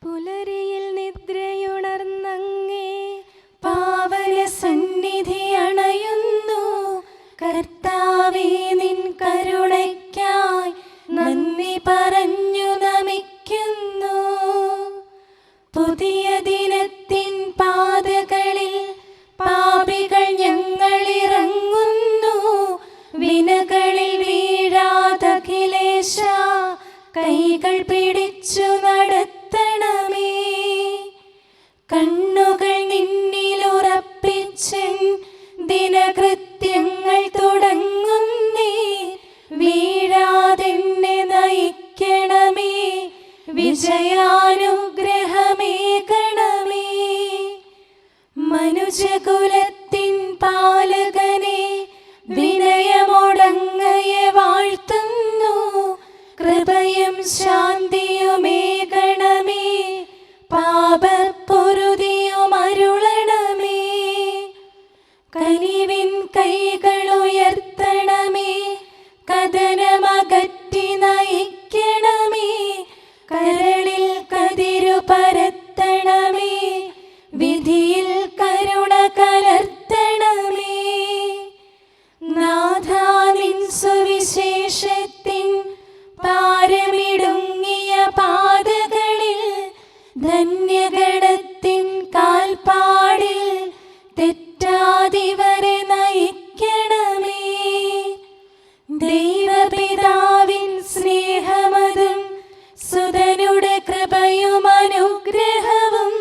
പുലരിയിൽ നിദ്രയുണർന്നങ്ങേ പാവന സന്നിധി അണയുന്നു. കർത്താവേ, നിൻ കരുണയ്ക്കായി നന്ദി പറഞ്ഞു നമിക്കുന്നു. പുതിയ ദിനത്തിൻ പാതകളിൽ പാപികൾ ഞങ്ങളിറങ്ങുന്നു. വിനകളിൽ വീഴാതഖിലേശ കൈകൾ പിടിച്ചു നടത്തണമേ. കണ്ണുകൾ നിന്നിലുറപ്പിച്ചൻ ദിനകൃത്യങ്ങൾ തുടങ്ങുന്നേ. വീഴാതെന്നെ നയിക്കണമേ, വിജയാനുഗ്രഹമേകണമേ. മനുജകുലത്തിൻ പാലകനെ വിനയമൊടങ്ങയെ വാഴ്ത്തുന്നു. കൃപയും ശാന്തിയുമേകണമേ, പാപപ്പൊറുതിയും അരുളണമേ. കനിവിൻ കൈകളുയർത്തണമേ, കഥനമകറ്റി നയിക്കണമേ. കരളിൽ കതിരു പരത്തണമേ, വിധിയിൽ കരുണ കലർത്തണമേ. നാഥാ, നിൻ സുവിശേഷത്തിൻ പാരമിടുങ്ങിയ പാതകളിൽ ധന്യഗണത്തിൻ കാൽപ്പാടിൽ തെറ്റാതിവരെ നയിക്കണമേ. ദൈവപിതാവിൻ സ്നേഹമതും സുതനുടെ കൃപയും അനുഗ്രഹവും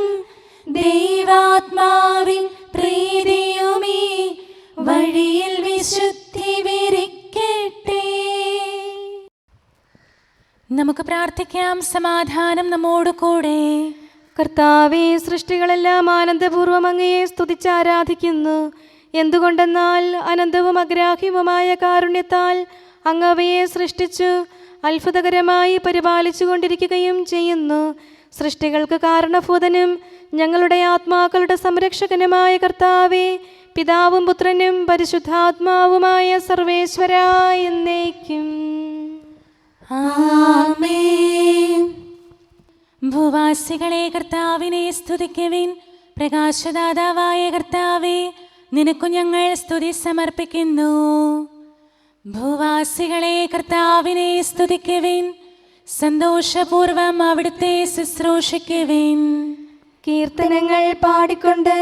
ദൈവാത്മാവിൻ പ്രീതിയുമീ വഴിയിൽ വിശുദ്ധി വിരിക്കട്ടെ. നമുക്ക് പ്രാർത്ഥിക്കാം. സമാധാനം നമ്മോട് കൂടെ. കർത്താവേ, സൃഷ്ടികളെല്ലാം ആനന്ദപൂർവ്വം അങ്ങയെ സ്തുതിച്ച് ആരാധിക്കുന്നു. എന്തുകൊണ്ടെന്നാൽ അനന്തവും അഗ്രാഹ്യവുമായ കാരുണ്യത്താൽ അങ്ങ് അവയെ സൃഷ്ടിച്ചു അത്ഭുതകരമായി പരിപാലിച്ചു കൊണ്ടിരിക്കുകയും ചെയ്യുന്നു. സൃഷ്ടികൾക്ക് കാരണഭൂതനും ഞങ്ങളുടെ ആത്മാക്കളുടെ സംരക്ഷകനുമായ കർത്താവേ, പിതാവും പുത്രനും പരിശുദ്ധാത്മാവുമായ സർവേശ്വരാ എന്നേക്കും ആമേൻ. ഭൂവാസികളെ കർത്താവിനെ സ്തുതിക്കുവിൻ. പ്രകാശദാതാവായ കർത്താവേ, നിനക്കു ഞങ്ങൾ സ്തുതി സമർപ്പിക്കുന്നു. ഭൂവാസികളെ കർത്താവിനെ സ്തുതിക്കുവിൻ. സന്തോഷപൂർവം അവിടുത്തെ ശുശ്രൂഷിക്കുവിൻ. കീർത്തനങ്ങൾ പാടിക്കൊണ്ട്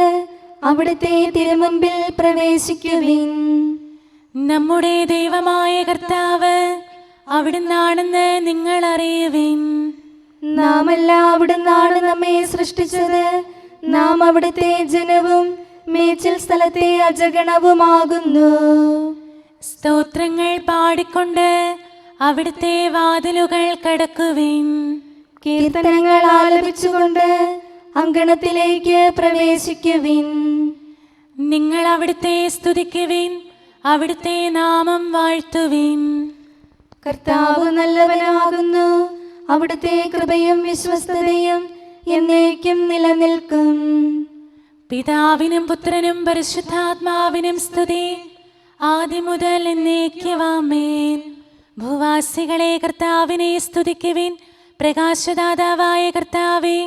അവിടുത്തെ തിരുമുമ്പിൽ പ്രവേശിക്കുവിൻ. നമ്മുടെ ദൈവമായ കർത്താവ് അവിടുന്നാണെന്ന് നിങ്ങൾ അറിയുവിൻ. നാമല്ല അവിടുന്നാണ് നമ്മെ സൃഷ്ടിച്ചത്. നാം അവിടുത്തെ ജനവും മേച്ചിൽ സ്ഥലത്തെ അജഗണവുമാകുന്നു. സ്തോത്രങ്ങൾ പാടിക്കൊണ്ട് അവിടുത്തെ വാതിലുകൾ കടക്കുവിൻ. കീർത്തനങ്ങൾ ആലപിച്ചുകൊണ്ട് അങ്കണത്തിലേക്ക് പ്രവേശിക്കുവിൻ. നിങ്ങൾ അവിടുത്തെ സ്തുതിക്കുവിൻ, അവിടുത്തെ നാമം വാഴ്ത്തുവിൻ. കർത്താവ് നല്ലവനാകുന്നു. അവിടുത്തെ കൃപയും വിശ്വസ്തതയും എന്നേക്കും നിലനിൽക്കും. പിതാവിനും പുത്രനും പരിശുദ്ധാത്മാവിനും സ്തുതി, ആദ്യം മുതൽ എന്നേക്കും ആമേൻ. ഭൂവാസികളെ കർത്താവിനെ സ്തുതിക്കുവിൻ. പ്രകാശദാതാവായ കർത്താവേ,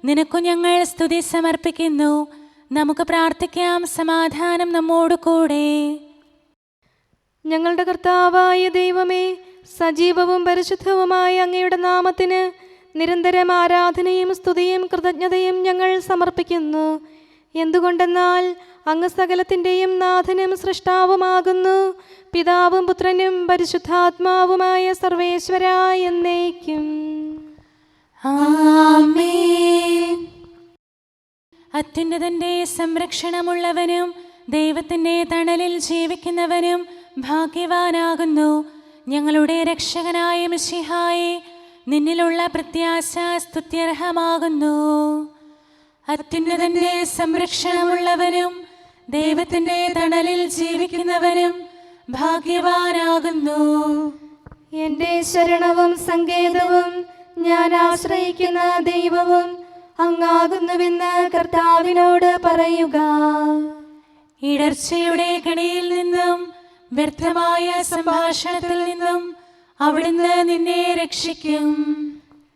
നിനക്കു ഞങ്ങൾ സ്തുതി സമർപ്പിക്കുന്നു. നമുക്ക് പ്രാർത്ഥിക്കാം. സമാധാനം നമ്മോട് കൂടെ. ഞങ്ങളുടെ കർത്താവായ ദൈവമേ, സജീവവും പരിശുദ്ധവുമായ അങ്ങയുടെ നാമത്തിന് നിരന്തരം ആരാധനയും സ്തുതിയും കൃതജ്ഞതയും ഞങ്ങൾ സമർപ്പിക്കുന്നു. എന്തുകൊണ്ടെന്നാൽ അങ്ങ് സകലത്തിൻ്റെയും നാഥനും സൃഷ്ടാവുമാകുന്നു. പിതാവും പുത്രനും പരിശുദ്ധാത്മാവുമായ സർവേശ്വരാ എന്നേക്കും ആമേൻ. അത്യുന്നതന്റെ സംരക്ഷണമുള്ളവനും ദൈവത്തിൻ്റെ തണലിൽ ജീവിക്കുന്നവനും ഭാഗ്യവാനാകുന്നു. ഞങ്ങളുടെ രക്ഷകനായ മിശിഹായേ, നിന്നിലുള്ള പ്രത്യാശ സ്തുത്യർഹമാകുന്നു. അത്യുന്നതന്റെ സംരക്ഷണമുള്ളവനും ദൈവത്തിൻ്റെ തണലിൽ ജീവിക്കുന്നവനും ഭാഗ്യവാനാകുന്നു. എൻ്റെ ശരണവും സങ്കേതവും ഞാൻ ആശ്രയിക്കുന്ന ദൈവവും അങ്ങാകുന്നുവെന്ന് കർത്താവിനോട് പറയുക. ഇടർച്ചയുടെ കണിയിൽ നിന്നും വ്യർത്ഥമായ സംഭാഷണത്തിൽ നിന്നും അവിടുന്ന് നിന്നെ രക്ഷിക്കും.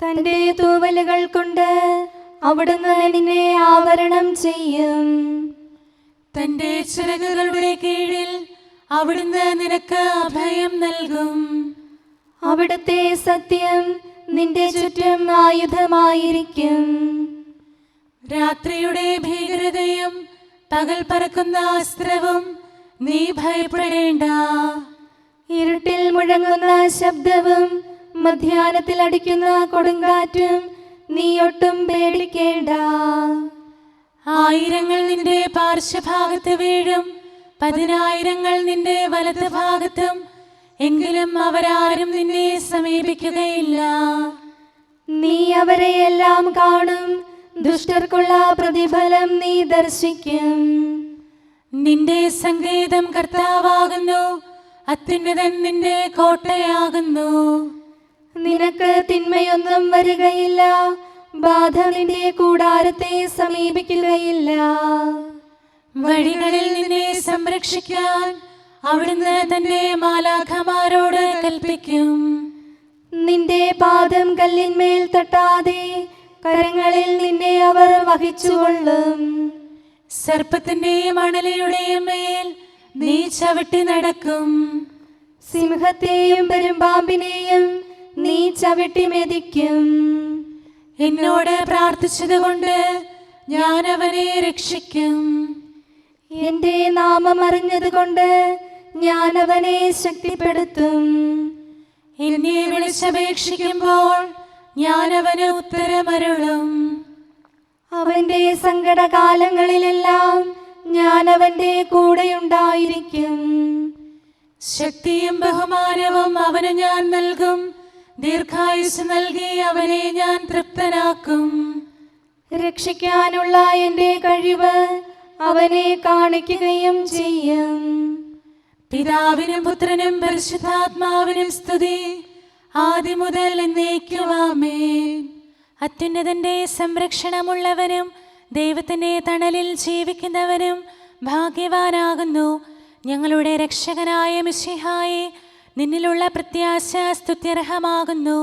തന്റെ തൂവലുകൾ കൊണ്ട് അവിടുന്ന് നിന്നെ ആവരണം ചെയ്യും. തന്റെ ചിറകുകളുടെ കീഴിൽ അവിടുന്ന് നിനക്ക് അഭയം നൽകും. അവിടുത്തെ സത്യം നിന്റെ ചുറ്റും ആയുധമായിരിക്കും. രാത്രിയുടെ ഭീകരതയും പകൽ പറക്കുന്ന അസ്ത്രവും നീ ഭയപ്പെടേണ്ട. ഇരുട്ടിൽ മുഴങ്ങുന്ന ശബ്ദവും മധ്യാഹ്നത്തിൽ അടിക്കുന്ന കൊടുങ്കാറ്റും നീ ഒട്ടും പേടിക്കേണ്ട. ആയിരങ്ങൾ നിന്റെ പാർശ്വഭാഗത്ത് വീഴും, 10,000 നിന്റെ വലത് ഭാഗത്തും, എങ്കിലും അവരാരും നിന്നെ സമീപിക്കുകയില്ല. നീ അവരെയെല്ലാം കാണും, ദുഷ്ടർക്കുള്ള പ്രതിഫലം നീ ദർശിക്കും. നിന്റെ സങ്കേതം കർത്താവാകുന്നു, അത്യുന്നതൻ നിന്റെ കോട്ടയാകുന്നു. നിനക്ക് തിന്മയൊന്നും വരികയില്ല, ബാധ നിന്റെ കൂടാരത്തെ സമീപിക്കുകയില്ല. വഴികളിൽ നിന്നെ സംരക്ഷിക്കാൻ അവിടുന്ന് തന്റെ മാലാഖമാരോട് കൽപ്പിക്കും. നിന്റെ പാദം കല്ലിന്മേൽ തട്ടാതെ കരങ്ങളിൽ നിന്നെ അവർ വഹിച്ചുകൊള്ളും. സർപ്പത്തിന്റെയും അണലയുടെയും മേൽ നീ ചവിട്ടി നടക്കും. സിംഹത്തെയും പെരുമ്പാമ്പിനെയും നീ ചവിട്ടി മെതിക്കും. എന്നോട് പ്രാർത്ഥിച്ചതുകൊണ്ട് ഞാൻ അവനെ രക്ഷിക്കും. എന്റെ നാമം അറിഞ്ഞതുകൊണ്ട് ഞാൻ അവനെ ശക്തിപ്പെടുത്തും. എന്നെ വിളിച്ചപേക്ഷിക്കുമ്പോൾ ഞാൻ അവന് ഉത്തരമരുളും. അവന്റെ സങ്കടകാലങ്ങളിലെല്ലാം ഞാൻ അവന്റെ കൂടെയുണ്ടായിരിക്കും. ശക്തിയും ബഹുമാനവും അവന് ഞാൻ നൽകും. ദീർഘായുസ് നൽകി അവനെ ഞാൻ തൃപ്തനാക്കും. രക്ഷിക്കാനുള്ള എന്റെ കഴിവ് അവനെ കാണിക്കുകയും ചെയ്യും. പിതാവിനും പുത്രനും പരിശുദ്ധാത്മാവിനും സ്തുതി, ആദ്യം മുതൽ എന്നേക്കും ആമേൻ. അത്യുന്നതന്റെ സംരക്ഷണമുള്ളവനും ദൈവത്തിന്റെ തണലിൽ ജീവിക്കുന്നവനും ഭാഗ്യവാനാകുന്നു ഞങ്ങളുടെ രക്ഷകനായ മിശിഹായെ. നിന്നിലുള്ള പ്രത്യാശ സ്തുത്യർഹമാകുന്നു.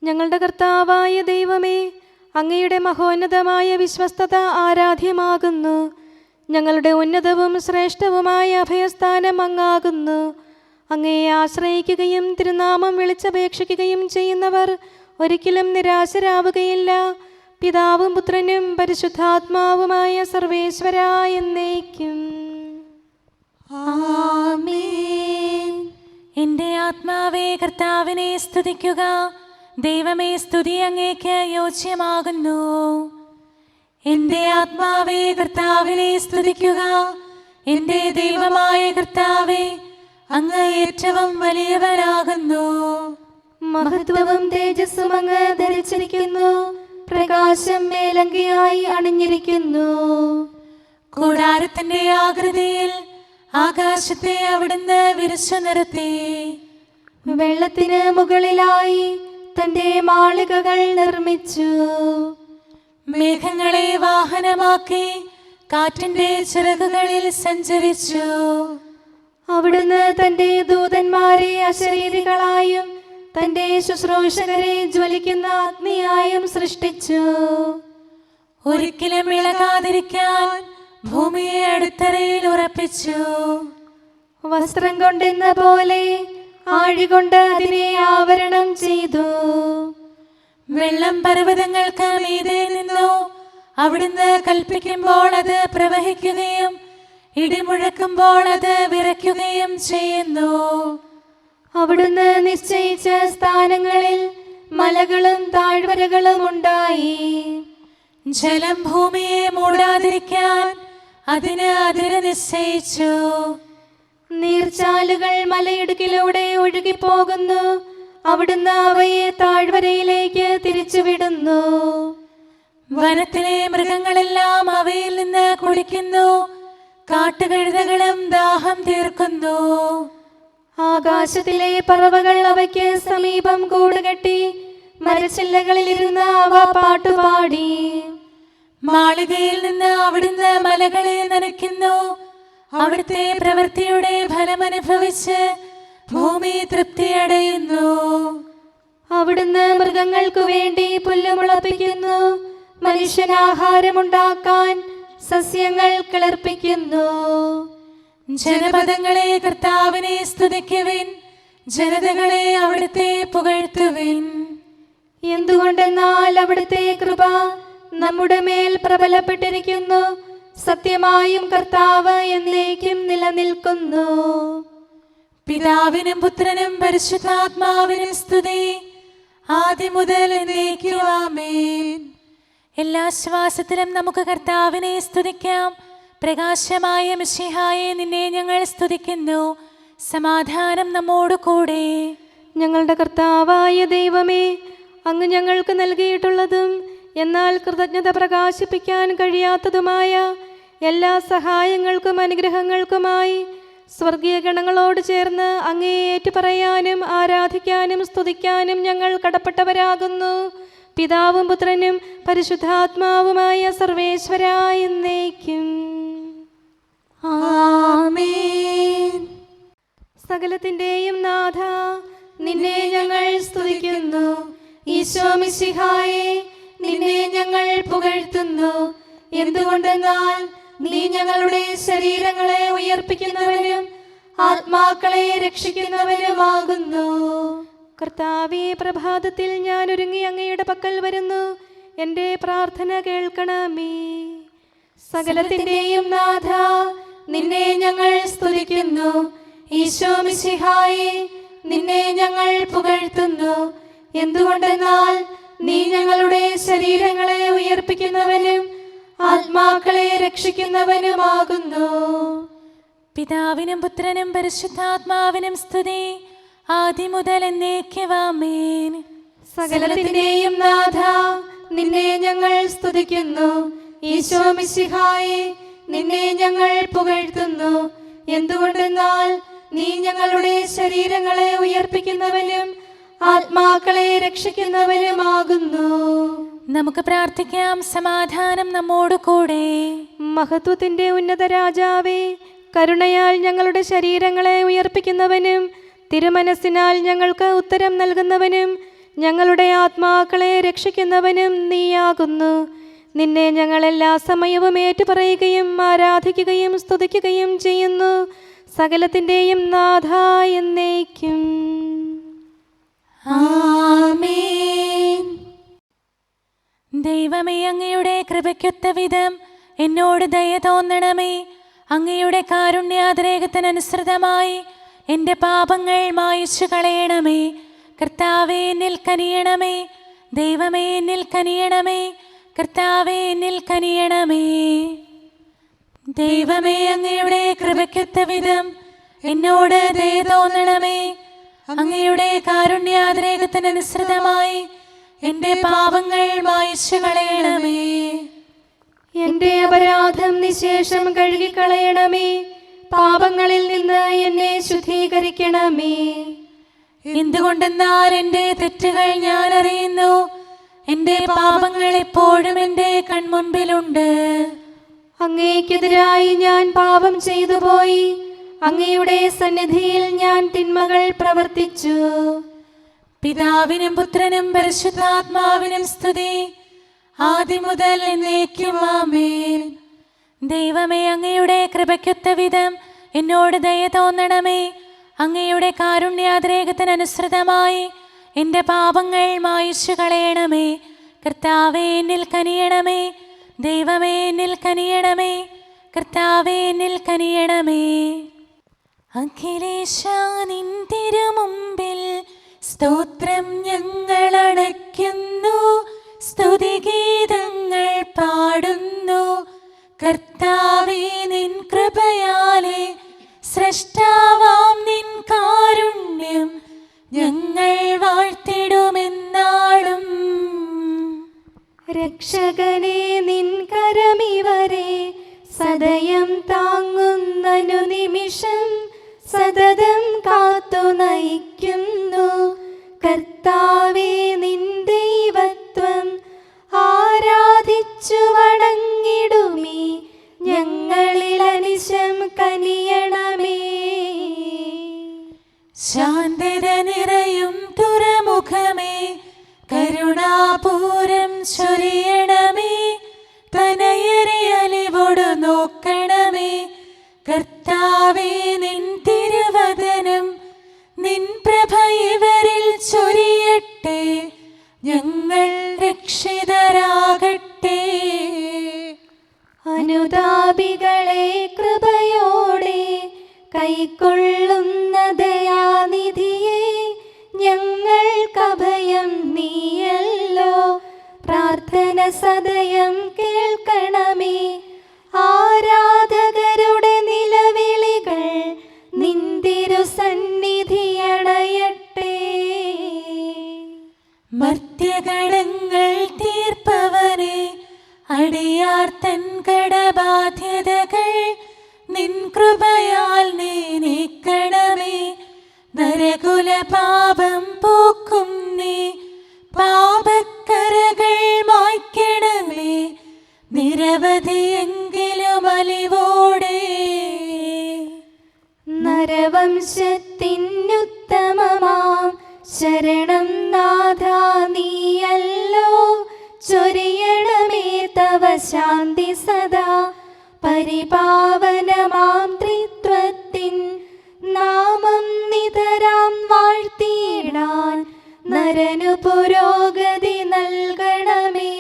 ഞങ്ങളുടെ കർത്താവായ ദൈവമേ, അങ്ങയുടെ മഹോന്നതമായ വിശ്വസ്തത ആരാധ്യമാകുന്നു. ഞങ്ങളുടെ ഉന്നതവും ശ്രേഷ്ഠവുമായ അഭയസ്ഥാനം അങ്ങാകുന്നു. അങ്ങയെ ആശ്രയിക്കുകയും തിരുനാമം വിളിച്ചപേക്ഷിക്കുകയും ചെയ്യുന്നവർ ഒരിക്കലും നിരാശരാവുകയില്ല. പിതാവും പുത്രനും പരിശുദ്ധാത്മാവുമായ സർവേശ്വരാ എന്നേക്കും ആമേൻ. എൻ്റെ ആത്മാവേ കർത്താവിനെ സ്തുതിക്കുക. ദൈവമേ, സ്തുതി അങ്ങേക്ക് യോജ്യമാകുന്നു. എൻ്റെ ആത്മാവേ കർത്താവിനെ സ്തുതിക്കുക. എൻ്റെ ദൈവമായ കർത്താവേ, അങ്ങ് ഏറ്റവും വലിയവനാകുന്നു. മഹത്വവും തേജസ്സും അങ്ങ് ധരിച്ചിരിക്കുന്നു. പ്രകാശം മേലങ്കിയായി അണിഞ്ഞിരിക്കുന്നു. കൂടാരത്തിന്റെ ആകൃതിയിൽ ആകാശത്തെ അവിടുന്ന് വിരിച്ചു നിർത്തി. വെള്ളത്തിന് മുകളിലായി തന്റെ മാളികകൾ നിർമ്മിച്ചു. മേഘങ്ങളെ വാഹനമാക്കി കാറ്റിന്റെ ചിറകുകളിൽ സഞ്ചരിച്ചു. അവിടുന്ന് തന്റെ ദൂതന്മാരെ അശരീരികളായും തന്റെ ശുശ്രൂഷകരെ ജ്വലിക്കുന്ന അഗ്നിയായും സൃഷ്ടിച്ചു. ഒരിക്കലും ഇളകാതിരിക്കാൻ ഭൂമിയെ അടിത്തറയിൽ ഉറപ്പിച്ചു. വസ്ത്രം കൊണ്ടെന്ന പോലെ ആഴികൊണ്ട് അതിനെ ആവരണം ചെയ്തു. വെള്ളം പർവ്വതങ്ങൾക്ക് മീതെ നിന്നു. അവിടുന്ന് കൽപ്പിക്കുമ്പോൾ അത് പ്രവഹിക്കുകയും ഇടിമുഴക്കുമ്പോൾ അത് വിറയ്ക്കുകയും ചെയ്യുന്നു. അവിടുന്ന് നിശ്ചയിച്ച സ്ഥാനങ്ങളിൽ മലകളും താഴ്വരകളും ഉണ്ടായി. ജലം ഭൂമിയെ മൂടാതിരിക്കാൻ അതിന് അതിര് നിശ്ചയിച്ചു. നീർച്ചാലുകൾ മലയിടുക്കിലൂടെ ഒഴുകിപ്പോകുന്നു. അവിടുന്ന് അവയെ താഴ്വരയിലേക്ക് തിരിച്ചുവിടുന്നു. വനത്തിലെ മൃഗങ്ങളെല്ലാം അവയിൽ നിന്ന് കുടിക്കുന്നു. കാട്ടുകഴുതകളും ദാഹം തീർക്കുന്നു. ആകാശത്തിലെ പറവകൾ അവയ്ക്ക് സമീപം കൂടുകെട്ടി മരച്ചില്ലകളിലിരുന്ന് അവ പാട്ടുപാടി. മാളികയിൽ നിന്ന് അവിടുന്ന് മലകളെ നനയ്ക്കുന്നു. അവിടുത്തെ പ്രവൃത്തിയുടെ ഫലമനുഭവിച്ച് ഭൂമി തൃപ്തിയടയുന്നു. അവിടുന്ന് മൃഗങ്ങൾക്കു വേണ്ടി പുല്ല് മുളപ്പിക്കുന്നു, മനുഷ്യനാഹാരമുണ്ടാക്കാൻ സസ്യങ്ങൾ കിളിർപ്പിക്കുന്നു. ജനപദങ്ങളെ കർത്താവിനെ സ്തുതിക്കുവിൻ, ജനതകളെ അവിടുത്തെ പുകഴ്ത്തുവിൻ. എന്തുകൊണ്ടെന്നാൽ അവിടുത്തെ കൃപ നമ്മുടെ മേൽ പ്രബലപ്പെട്ടിരിക്കുന്നു, സത്യമായും കർത്താവ് എന്നേക്കും നിലനിൽക്കുന്നു. പിതാവിനും പുത്രനും പരിശുദ്ധാത്മാവിനും സ്തുതി, ആദ്യം മുതൽ എന്നേക്കും ആമേൻ. എല്ലാ ശ്വാസത്തിലും നമുക്ക് കർത്താവിനെ സ്തുതിക്കാം. പ്രകാശമായ മിശിഹായെ, നിന്നെ ഞങ്ങൾ സ്തുതിക്കുന്നു. സമാധാനം നമ്മോട് കൂടെ. ഞങ്ങളുടെ കർത്താവായ ദൈവമേ, അങ്ങ് ഞങ്ങൾക്ക് നൽകിയിട്ടുള്ളതും എന്നാൽ കൃതജ്ഞത പ്രകാശിപ്പിക്കാൻ കഴിയാത്തതുമായ എല്ലാ സഹായങ്ങൾക്കും അനുഗ്രഹങ്ങൾക്കുമായി സ്വർഗീയ ഗണങ്ങളോട് ചേർന്ന് അങ്ങേ ഏറ്റുപറയാനും ആരാധിക്കാനും സ്തുതിക്കാനും ഞങ്ങൾ കടപ്പെട്ടവരാകുന്നു. പിതാവും പുത്രനും പരിശുദ്ധാത്മാവുമായ സർവേശ്വരായ എന്നേക്കും ആമേൻ. സകലത്തിന്റെയും നാഥ, നിന്നെ ഞങ്ങൾ സ്തുതിക്കുന്നു. ഈശോ മിശിഹായെ, നിന്നെ ഞങ്ങൾ പുകഴ്ത്തുന്നു. എന്തുകൊണ്ടെന്നാൽ നീ ഞങ്ങളുടെ ശരീരങ്ങളെ ഉയർപ്പിക്കുന്നവനും ആത്മാക്കളെ രക്ഷിക്കുന്നവനുമാകുന്നു. കർത്താവേ, പ്രഭാതത്തിൽ ഞാൻ ഒരുങ്ങി അങ്ങയുടെ പക്കൽ വരുന്നു. എൻ്റെ പ്രാർത്ഥന കേൾക്കണമേ. സകലത്തിന്റെയും നാഥ, നിന്നെ ഞങ്ങൾ സ്തുതിക്കുന്നു. ഈശോ മിശിഹായെ, നിന്നെ ഞങ്ങൾ പുകഴ്ത്തുന്നു. എന്തുകൊണ്ടെന്നാൽ നീ ഞങ്ങളുടെ ശരീരങ്ങളെ ഉയർപ്പിക്കുന്നവനും ആത്മാക്കളെ രക്ഷിക്കുന്നവനുമാകുന്നു. പിതാവിനും പുത്രനും പരിശുദ്ധാത്മാവിനും സ്തുതി, ആദ്യം മുതൽ എന്നേക്കും ആമേൻ. സകലത്തിന്റെയും നാഥ, നിന്നെ ഞങ്ങൾ സ്തുതിക്കുന്നു. ഈശോ മിശിഹായെ, നിന്നെ ഞങ്ങൾ പുകഴ്ത്തുന്നു. എന്തുകൊണ്ടെന്നാൽ നീ ഞങ്ങളുടെ ശരീരങ്ങളെ ഉയർപ്പിക്കുന്നവനും ആത്മാക്കളെ രക്ഷിക്കുന്നവനുമാകുന്നു. നമുക്ക് പ്രാർത്ഥിക്കാം. സമാധാനം നമ്മോട് കൂടെ. മഹത്വത്തിന്റെ ഉന്നത രാജാവേ, കരുണയാൽ ഞങ്ങളുടെ ശരീരങ്ങളെ ഉയർപ്പിക്കുന്നവനും തിരുമനസ്സിനാൽ ഞങ്ങൾക്ക് ഉത്തരം നൽകുന്നവനും ഞങ്ങളുടെ ആത്മാക്കളെ രക്ഷിക്കുന്നവനും നീയാകുന്നു. നിന്നെ ഞങ്ങൾ എല്ലാ സമയവും ഏറ്റുപറയുകയും ആരാധിക്കുകയും സ്തുതിക്കുകയും ചെയ്യുന്നു. സകലത്തിന്റെയും നാഥ എന്നേക്കും ആമേൻ. ദൈവമേ, അങ്ങയുടെ കൃപയ്ക്കൊത്ത വിധം എന്നോട് ദയ തോന്നണമേ. അങ്ങയുടെ കാരുണ്യാതിരേകത്തിനനുസൃതമായി എൻ്റെ പാപങ്ങൾ മായിച്ചു കളയണമേ. കർത്താവേ, എന്നിൽ കനിയണമേ. ദൈവമേ, എന്നിൽ കനിയണമേ. കർത്താവേ, എന്നിൽ കനിയണമേ. ദൈവമേ, അങ്ങയുടെ കൃപയ്ക്കൊത്ത വിധം എന്നോട് ദയ തോന്നണമേ. അങ്ങയുടെ കാരുണ്യാതിരേകത്തിനനുസൃതമായി എൻ്റെ പാപങ്ങൾ മായിച്ചു കളയണമേ. എന്റെ അപരാധം നിശേഷം കഴുകിക്കളയണമേ. പാപങ്ങളിൽ നിന്ന് എന്നെ ശുദ്ധീകരിക്കണമേ. എന്തുകൊണ്ടെന്നാൽ എൻ്റെ തെറ്റുകൾ ഞാൻ അറിയുന്നു. എൻ്റെ പാപങ്ങൾ എപ്പോഴും എൻ്റെ കൺമുൻപിലുണ്ട്. അങ്ങേക്കെതിരായി ഞാൻ പാപം ചെയ്തു പോയി. അങ്ങയുടെ സന്നിധിയിൽ ഞാൻ തിന്മകൾ പ്രവർത്തിച്ചു. പിതാവിനും പുത്രനും പരിശുദ്ധാത്മാവിനും സ്തുതി, ആദ്യം മുതൽ എന്നേക്കും ആമേൻ. ദൈവമേ, അങ്ങയുടെ കൃപയ്ക്കൊത്ത വിധം എന്നോട് ദയ തോന്നണമേ. അങ്ങയുടെ കാരുണ്യാതിരേകത്തിനനുസൃതമായി എൻ്റെ പാപങ്ങൾ മായിച്ചു കളയണമേ. കർത്താവേ, എന്നിൽ കനിയണമേ. ദൈവമേ, എന്നിൽ കനിയണമേ. കർത്താവേ, എന്നിൽ കനിയണമേ. അഖിലേശാ, നിൻ തിരുമുമ്പിൽ സ്തോത്രം ഞങ്ങൾ അണയ്ക്കുന്നു. സ്തുതിഗീതങ്ങൾ പാടുന്നു. കർത്താവേ, നിൻ കൃപയാലെ സ്രഷ്ടാവാം നിൻ കാരുണ്യം ഞങ്ങൾ വാഴ്ത്തിടുമെന്നാളും. രക്ഷകനെ, നിൻ കരമിവരെ സദയം താങ്ങുന്നനു നിമിഷം സതതം കാത്തു നയിക്കുന്നു. കർത്താവേ, നിൻ ദൈവത്വം ആരാധിച്ചു വണങ്ങിടുമീ ഞങ്ങളിൽ അനിശം കനിയണമേ. ശാന്തത നിറയും തുറമുഖമേ, കരുണാപൂരം ചൊരിയണമേ. തനയരെ അലിവോടു നോക്കണമേ. കർത്താവേ, നിൻ തിരുവദനം നിൻ പ്രഭ ഇവരിൽ ചൊരിയട്ടെ. ഞങ്ങൾ രക്ഷിതരാകട്ടെ. അനുതാപികളെ കൃപയോടെ കൈക്കൊള്ളുന്ന ദയാനിധിയെ, ഞങ്ങൾക്കഭയം നീയല്ലോ. പ്രാർത്ഥന സദയം കേൾക്കണമേ. ആരാധകരുടെ നിലവിളികൾ നിന്തിരു സന്നിധിയണയട്ടെ. മർത്യകടങ്ങൾ തീർപ്പവനെ, അടിയാർ തൻ കടബാധ്യതകൾ നിൻ കൃപയാൽ നീ നീക്കണമേ. നരകുല പാപം പോക്കും നീ, പാപക്കരകൾ മായ്ക്കണമേ. നിരവധിയെങ്കിലും അലിവോടെ നരവംശത്തിനുത്തമമാം ശരണം നാഥ നീയല്ലോ. ചൊരിയണമേ തവ ശാന്തി സദാ. പരിപാവനമാം ത്രിത്വത്തിൻ നാമം നിതരാം വാഴ്ത്തിയിടാൻ നരനു പുരോഗതി നൽകണമേ.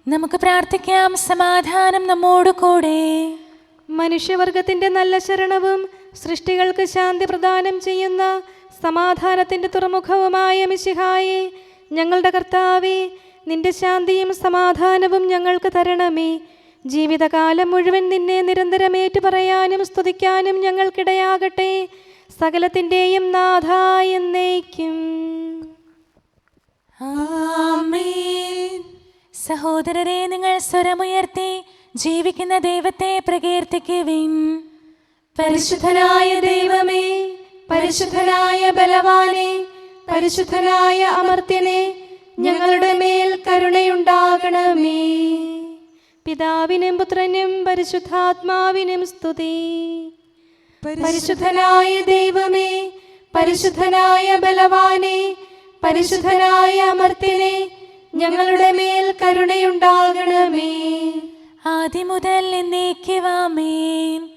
നമുക്ക് പ്രാർത്ഥിക്കാം. സമാധാനം നമ്മോട് കൂടെ. മനുഷ്യവർഗത്തിന്റെ നല്ല ശരണവും സൃഷ്ടികൾക്ക് ശാന്തി പ്രദാനം ചെയ്യുന്ന സമാധാനത്തിന്റെ തുറമുഖവുമായ മിശിഹായെ, ഞങ്ങളുടെ കർത്താവേ, നിന്റെ ശാന്തിയും സമാധാനവും ഞങ്ങൾക്ക് തരണമേ. ജീവിതകാലം മുഴുവൻ നിന്നെ നിരന്തരം ഏറ്റുപറയാനും സ്തുതിക്കാനും ഞങ്ങൾക്കിടയാകട്ടെ. സകലത്തിൻ്റെയും നാഥ എന്നേക്കും. ആമേൻ. സഹോദരരെ, നിങ്ങൾ സ്വരമുയർത്തി ജീവിക്കുന്ന ദൈവത്തെ പ്രകീർത്തിക്കുവിൻ. പരിശുദ്ധനായ ദൈവമേ, പരിശുദ്ധനായ ബലവാനെ, പരിശുദ്ധനായ അമർത്യനെ, ഞങ്ങളുടെ മേൽ കരുണയുണ്ടാകണമേ. പിതാവിനും പുത്രനും പരിശുദ്ധാത്മാവിനും സ്തുതി. പരിശുദ്ധനായ ദൈവമേ, പരിശുദ്ധനായ ബലവാനെ, പരിശുദ്ധനായ അമർത്യനെ, ഞങ്ങളുടെ മേൽ കരുണയുണ്ടാകണമേ. ആദ്യം മുതൽ എന്നേക്കും ആമേൻ.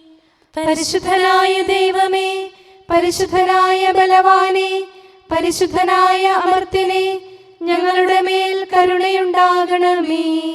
പരിശുദ്ധനായ ദൈവമേ, പരിശുദ്ധനായ ബലവാനെ, പരിശുദ്ധനായ അമർത്യനെ, ഞങ്ങളുടെ മേൽ കരുണയുണ്ടാകണമേ.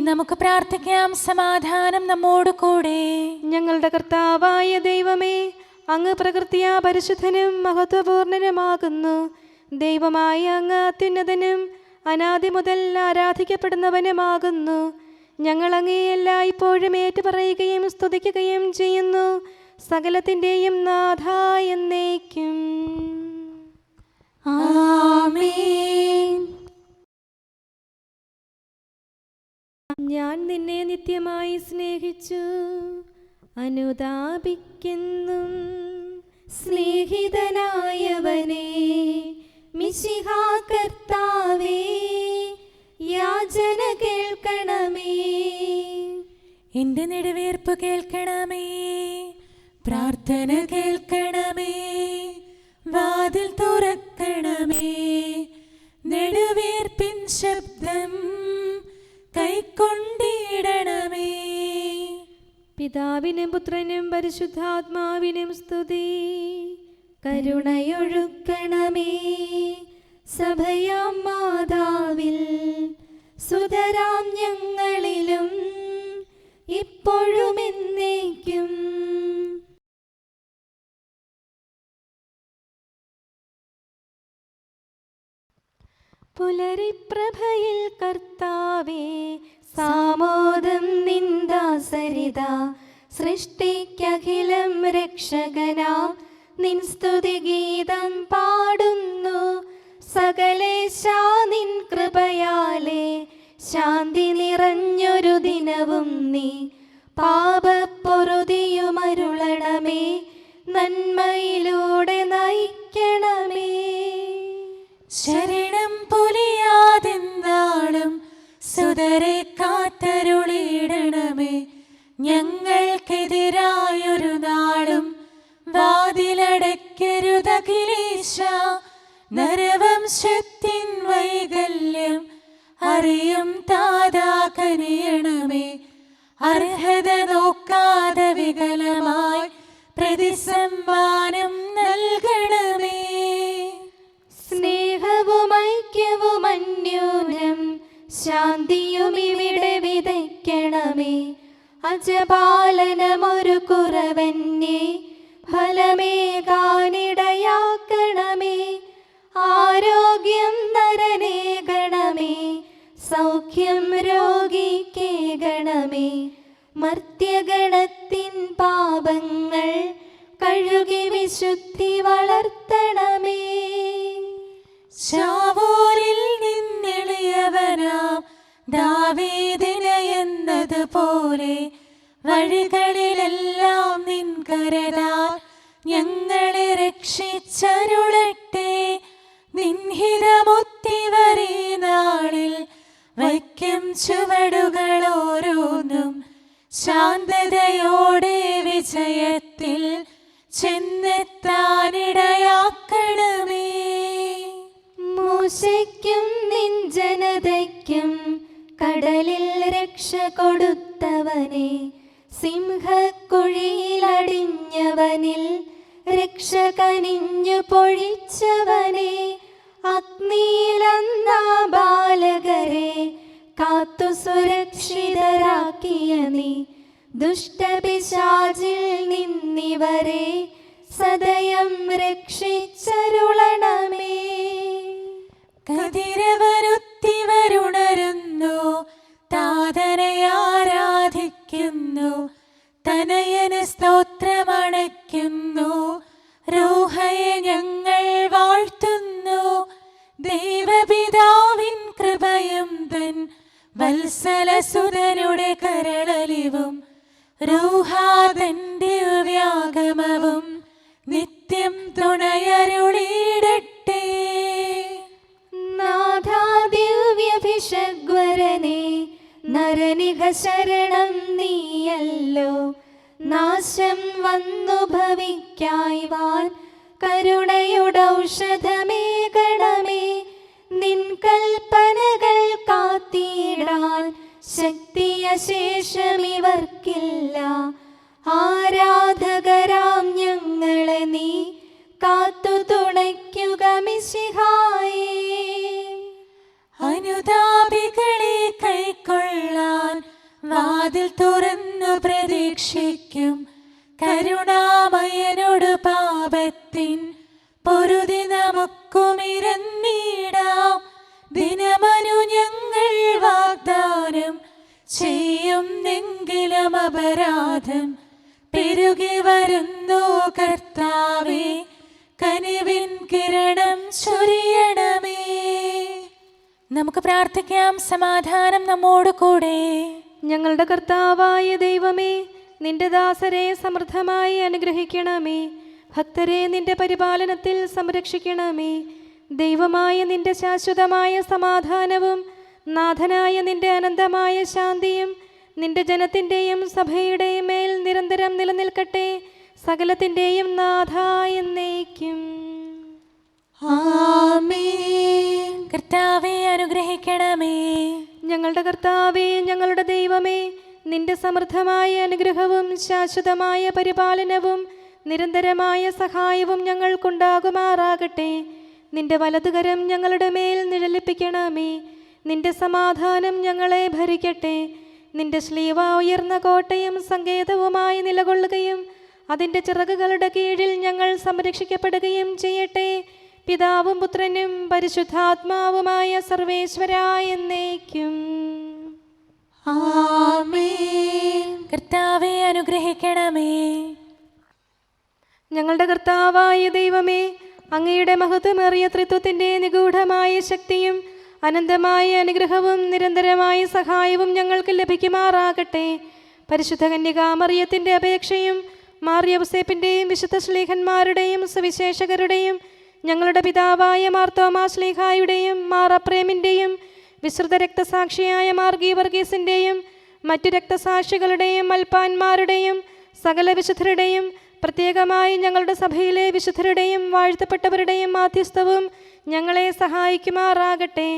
നമുക്ക് പ്രാർത്ഥിക്കാം. സമാധാനം നമ്മോട് കൂടെ. ഞങ്ങളുടെ കർത്താവായ ദൈവമേ, അങ്ങ് പ്രകൃതിയാ പരിശുദ്ധനും മഹത്വപൂർണനുമാകുന്നു. ദൈവമായ അങ്ങ് അത്യുന്നതനും അനാദി മുതൽ ആരാധിക്കപ്പെടുന്നവനുമാകുന്നു. ഞങ്ങൾ അങ്ങേ എല്ലായ്പ്പോഴും ഏറ്റുപറയുകയും സ്തുതിക്കുകയും ചെയ്യുന്നു. സകലത്തിൻ്റെയും നാഥ എന്നേക്കും. ആമേൻ. ഞാൻ നിന്നെ നിത്യമായി സ്നേഹിച്ചു, അനുതാപിക്കുന്നു. സ്നേഹിതനായവനെ, മിശിഹാ കർത്താവേ, യാചന കേൾക്കണമേ. എന്റെ നെടുവീർപ്പ് കേൾക്കണമേ. പ്രാർത്ഥന കേൾക്കണമേ. വാതിൽ തുറക്കണമേ. നെടുവീർപ്പിൻ ശബ്ദം കൈക്കൊണ്ടിടണമേ. പിതാവിനും പുത്രനും പരിശുദ്ധാത്മാവിനും സ്തുതി. കരുണയൊഴുക്കണമേ. സഭയാം മാതാവിൽ സുതരാം ഞങ്ങളിലും ഇപ്പോഴും എന്നേക്കും. പുലരിപ്രഭയിൽ കർത്താവേ, സാമോദം നിന്ദാസരിത. സൃഷ്ടിക്കഖിലം രക്ഷകനാം നിൻ സ്തുതിഗീതം പാടുന്നു. സകലേശാ നിൻ കൃപയാലേ ശാന്തി നിറഞ്ഞൊരു ദിനവും നീ. പാപപ്പൊറുതിയുമരുളണമേ, നന്മയിലൂടെ നയിക്കണമേ. ശരണം പൊലിയാതെന്നാളും സുതരെ കാത്തരുളിയിടണമേ. ഞങ്ങൾക്കെതിരായൊരു നാളും വാതിലടയ്ക്ക നരവംശത്തിൻ വൈകല്യം അറിയും താതാ കനിയണമേ. അർഹത നോക്കാതെ വികലമായി പ്രതിസമ്മാനം നൽകണമേ. സ്നേഹവും ഐക്യവും അന്യോന്യം ശാന്തിയും ഇവിടെ വിതയ്ക്കണമേ. അജപാലനമൊരു കുറവന്യേ ഫലമേകാനിടയാക്കണമേ. ആരോഗ്യം നരനേകണമേ, സൗഖ്യം രോഗിക്കേകണമേ. മർത്യഗണത്തിൻ പാപങ്ങൾ കഴുകി വിശുദ്ധി വളർത്തണമേ. ശാവൂരിൽ നിന്നെളിയവനാം ദാവീദിന് എന്നതുപോലെ വഴികളിലെല്ലാം നിൻ കരതാൽ ഞങ്ങളെ രക്ഷിച്ചരുളട്ടെ. നിൻഹിതമൊത്തിവരീ നാളിൽ വയ്ക്കും ചുവടുകൾ ഓരോന്നും ശാന്തതയോടെ വിജയത്തിൽ ചെന്നെത്താനിടയാക്കണമേ. മൂശയ്ക്കും നിൻ ജനതയ്ക്കും കടലിൽ രക്ഷ കൊടുത്തവനെ, സിംഹക്കുഴിയിലടിഞ്ഞവനിൽ രക്ഷ കനിഞ്ഞു പൊഴിച്ചവനെ, അഗ്നിയിലന്നാ ബാലകരെ കാത്തു സുരക്ഷിതരാക്കിയ നീ, ദുഷ്ടപിശാചിൽ നിന്നിവരെ സദയം രക്ഷിച്ചരുളണമേ. കതിരവരുത്തിവരുണരുന്നു, താതനെ ആരാധിക്കുന്നു, തനയന് സ്തോത്രമണയ്ക്കുന്നു. റൂഹയെ ഞങ്ങൾ വാഴ്ത്തുന്നു. ദൈവപിതാവിൻ കൃപയും തൻ വത്സലസുതനുടെ കരളലിവും റൂഹാതന്റെ വ്യാഗമവും നിത്യം തുണയരുളിയിടട്ടെ. നാഥാ ദിവ്യഭിഷഗ്വരനെ, നരനിക ശരണം നീയല്ലോ. നാശം വന്നു ഭവിക്കായ്വാൻ കരുണയുടൗഷധമേകണമേ. നിൻ കൽപ്പനകൾ കാത്തിടാൻ ശക്തിയശേഷമിവർക്കില്ല. ആരാധകരാം ഞങ്ങളെ നീ കാത്തു തുണയ്ക്കുക മിശിഹായേ. അനുതാപികളെ കൈക്കൊള്ളാൻ വാതിൽ തുറന്നു പ്രതീക്ഷിക്കും. കരുണാമയനോട് പാപത്തിൻ പൊറുതി നമുക്കുമിരന്നിടാം. ദിനമനു ഞങ്ങൾ വാഗ്ദാനം ചെയ്യുന്നെങ്കിലും അപരാധം പെരുകി വരുന്നു. കർത്താവേ, കനിവിൻ കിരണം ചൊരിയണമേ. നമുക്ക് പ്രാർത്ഥിക്കാം. സമാധാനം നമ്മോട് കൂടെ. ഞങ്ങളുടെ കർത്താവായ ദൈവമേ, നിന്റെ ദാസരെ സമൃദ്ധമായി അനുഗ്രഹിക്കണമേ. ഭക്തരെ നിന്റെ പരിപാലനത്തിൽ സംരക്ഷിക്കണമേ. ദൈവമായ നിന്റെ ശാശ്വതമായ സമാധാനവും നാഥനായ നിന്റെ അനന്തമായ ശാന്തിയും നിന്റെ ജനത്തിൻ്റെയും സഭയുടെയും മേൽ നിരന്തരം നിലനിൽക്കട്ടെ. സകലത്തിൻ്റെയും നാഥ എന്നേക്കും. ആമേൻ. കർത്താവേ, അനുഗ്രഹിക്കണമേ. ഞങ്ങളുടെ കർത്താവേ, ഞങ്ങളുടെ ദൈവമേ, നിന്റെ സമൃദ്ധമായ അനുഗ്രഹവും ശാശ്വതമായ പരിപാലനവും നിരന്തരമായ സഹായവും ഞങ്ങൾക്കുണ്ടാകുമാറാകട്ടെ. നിന്റെ വലതുകരം ഞങ്ങളുടെ മേൽ നിഴലിപ്പിക്കണമേ. നിന്റെ സമാധാനം ഞങ്ങളെ ഭരിക്കട്ടെ. നിന്റെ ശ്ലീവ ഉയർന്ന കോട്ടയും സങ്കേതവുമായി നിലകൊള്ളുകയും അതിൻ്റെ ചിറകുകളുടെ കീഴിൽ ഞങ്ങൾ സംരക്ഷിക്കപ്പെടുകയും ചെയ്യട്ടെ. പിതാവും പുത്രനും പരിശുദ്ധാത്മാവുമായ സർവേശ്വരായ എന്നേക്കും. ആമേൻ. കർത്താവേ, അനുഗ്രഹിക്കണമേ. ഞങ്ങളുടെ കർത്താവായ ദൈവമേ, അങ്ങയുടെ മഹത്വമേറിയ ത്രിത്വത്തിൻ്റെ നിഗൂഢമായ ശക്തിയും അനന്തമായ അനുഗ്രഹവും നിരന്തരമായ സഹായവും ഞങ്ങൾക്ക് ലഭിക്കുമാറാകട്ടെ. പരിശുദ്ധ കന്യകാമറിയത്തിൻ്റെ അപേക്ഷയും മാർ യൗസേപ്പിൻ്റെയും വിശുദ്ധ ശ്ലീഹന്മാരുടെയും സുവിശേഷകരുടെയും ഞങ്ങളുടെ പിതാവായ മാർ തോമാ ശ്ലീഹായുടെയും മാർ അപ്രേമിൻ്റെയും വിശ്രുത രക്തസാക്ഷിയായ മാർ ഗീവർഗീസിൻ്റെയും മറ്റു രക്തസാക്ഷികളുടെയും മൽപ്പാന്മാരുടെയും സകല വിശുദ്ധരുടെയും പ്രത്യേകമായി ഞങ്ങളുടെ സഭയിലെ വിശുദ്ധരുടെയും വാഴ്ത്തപ്പെട്ടവരുടെയും മാധ്യസ്ഥവും ഞങ്ങളെ സഹായിക്കുമാറാകട്ടെ.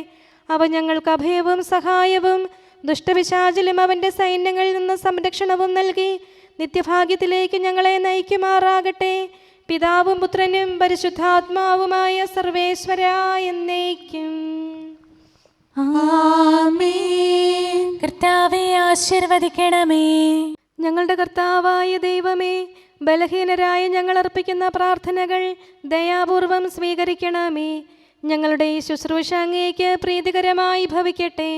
അവ ഞങ്ങൾക്ക് അഭയവും സഹായവും ദുഷ്ടപിശാചിലും അവൻ്റെ സൈന്യങ്ങളിൽ നിന്ന് സംരക്ഷണവും നൽകി നിത്യഭാഗ്യത്തിലേക്ക് ഞങ്ങളെ നയിക്കുമാറാകട്ടെ. പിതാവും പുത്രനും പരിശുദ്ധാത്മാവുമായ സർവേശ്വരാ എന്നേക്കും. ആമേൻ. കർത്താവേ ആശീർവദിക്കണമേ. ഞങ്ങളുടെ കർത്താവായ ദൈവമേ, ബലഹീനരായ ഞങ്ങൾ അർപ്പിക്കുന്ന പ്രാർത്ഥനകൾ ദയാപൂർവം സ്വീകരിക്കണമേ. ഞങ്ങളുടെ ഈ ശുശ്രൂഷ അങ്ങേക്ക് പ്രീതികരമായി ഭവിക്കട്ടെ.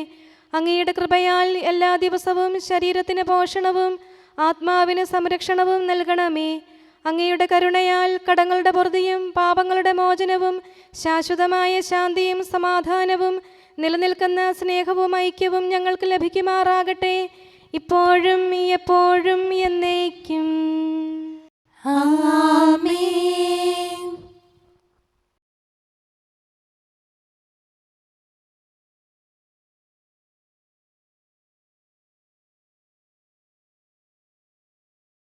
അങ്ങയുടെ കൃപയാൽ എല്ലാ ദിവസവും ശരീരത്തിന് പോഷണവും ആത്മാവിന് സംരക്ഷണവും നൽകണമേ. അങ്ങയുടെ കരുണയാൽ കടങ്ങളുടെ പൊറുതിയും പാപങ്ങളുടെ മോചനവും ശാശ്വതമായ ശാന്തിയും സമാധാനവും നിലനിൽക്കുന്ന സ്നേഹവും ഐക്യവും ഞങ്ങൾക്ക് ലഭിക്കുമാറാകട്ടെ, ഇപ്പോഴും എപ്പോഴും എന്നേക്കും. ആമേൻ.